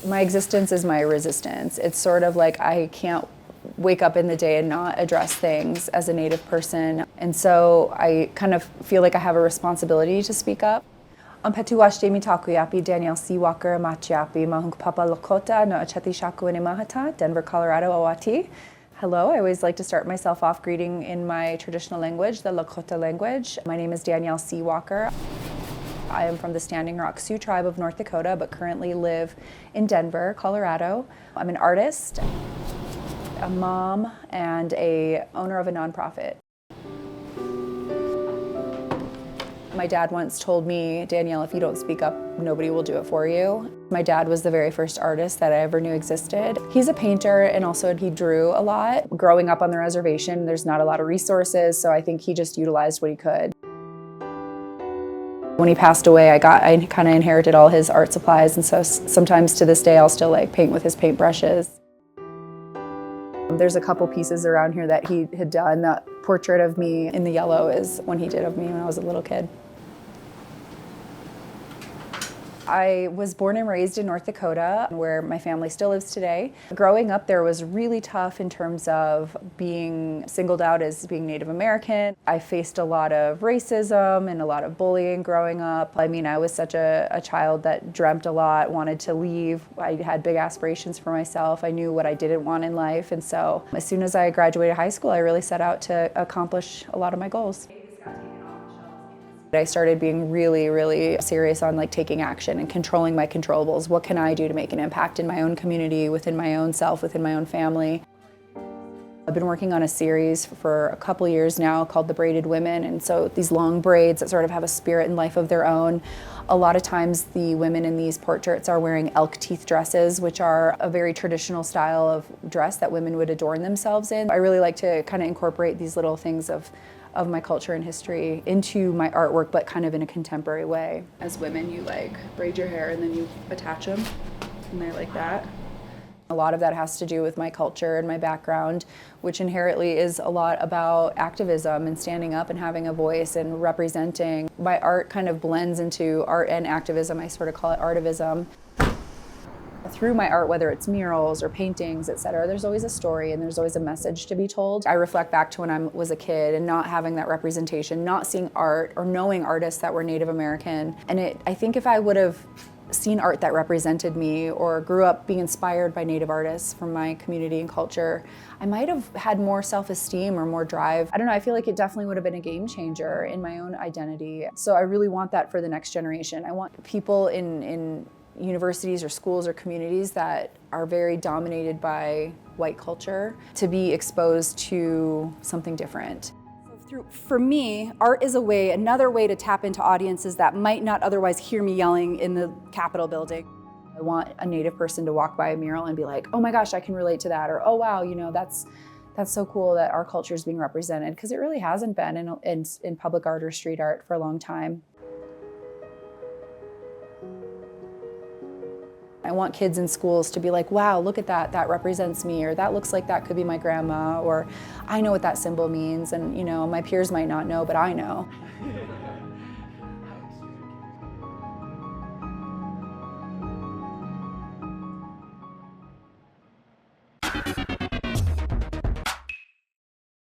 My existence is my resistance. It's sort of like I can't wake up in the day and not address things as a Native person. And so I kind of feel like I have a responsibility to speak up. An petuash demi takuyapi Danielle C. Walker machiapi mahunk papa Lakota no acheti shaku in Mahata, Denver, Colorado, Owati. Hello, I always like to start myself off greeting in my traditional language, the Lakota language. My name is Danielle C. Walker. I am from the Standing Rock Sioux tribe of North Dakota, but currently live in Denver, Colorado. I'm an artist, a mom, and a owner of a nonprofit. My dad once told me, Danielle, if you don't speak up, nobody will do it for you. My dad was the very first artist that I ever knew existed. He's a painter, and also he drew a lot. Growing up on the reservation, there's not a lot of resources, so I think he just utilized what he could. When he passed away, I kind of inherited all his art supplies, and so sometimes to this day I'll still like paint with his paintbrushes. There's a couple pieces around here that he had done. That portrait of me in the yellow is one he did of me when I was a little kid. I was born and raised in North Dakota, where my family still lives today. Growing up there was really tough in terms of being singled out as being Native American. I faced a lot of racism and a lot of bullying growing up. I mean, I was such a child that dreamt a lot, wanted to leave. I had big aspirations for myself. I knew what I didn't want in life, and so as soon as I graduated high school, I really set out to accomplish a lot of my goals. I started being really, really serious on like taking action and controlling my controllables. What can I do to make an impact in my own community, within my own self, within my own family? I've been working on a series for a couple years now called The Braided Women, and so these long braids that sort of have a spirit and life of their own. A lot of times the women in these portraits are wearing elk teeth dresses, which are a very traditional style of dress that women would adorn themselves in. I really like to kind of incorporate these little things of my culture and history into my artwork, but kind of in a contemporary way. As women, you like braid your hair and then you attach them, and they're like that. A lot of that has to do with my culture and my background, which inherently is a lot about activism and standing up and having a voice and representing. My art kind of blends into art and activism. I sort of call it Artivism. Through my art, whether it's murals or paintings, etc., there's always a story and there's always a message to be told. I reflect back to when I was a kid and not having that representation, not seeing art or knowing artists that were Native American. And I think if I would have seen art that represented me or grew up being inspired by Native artists from my community and culture, I might have had more self-esteem or more drive. I don't know, I feel like it definitely would have been a game changer in my own identity. So I really want that for the next generation. I want people in universities or schools or communities that are very dominated by white culture to be exposed to something different. For me, art is another way to tap into audiences that might not otherwise hear me yelling in the Capitol building. I want a Native person to walk by a mural and be like, oh my gosh, I can relate to that, or oh wow, you know, that's so cool that our culture is being represented, because it really hasn't been in public art or street art for a long time. I want kids in schools to be like, wow, look at that, that represents me, or that looks like that could be my grandma, or I know what that symbol means, and you know, my peers might not know, but I know.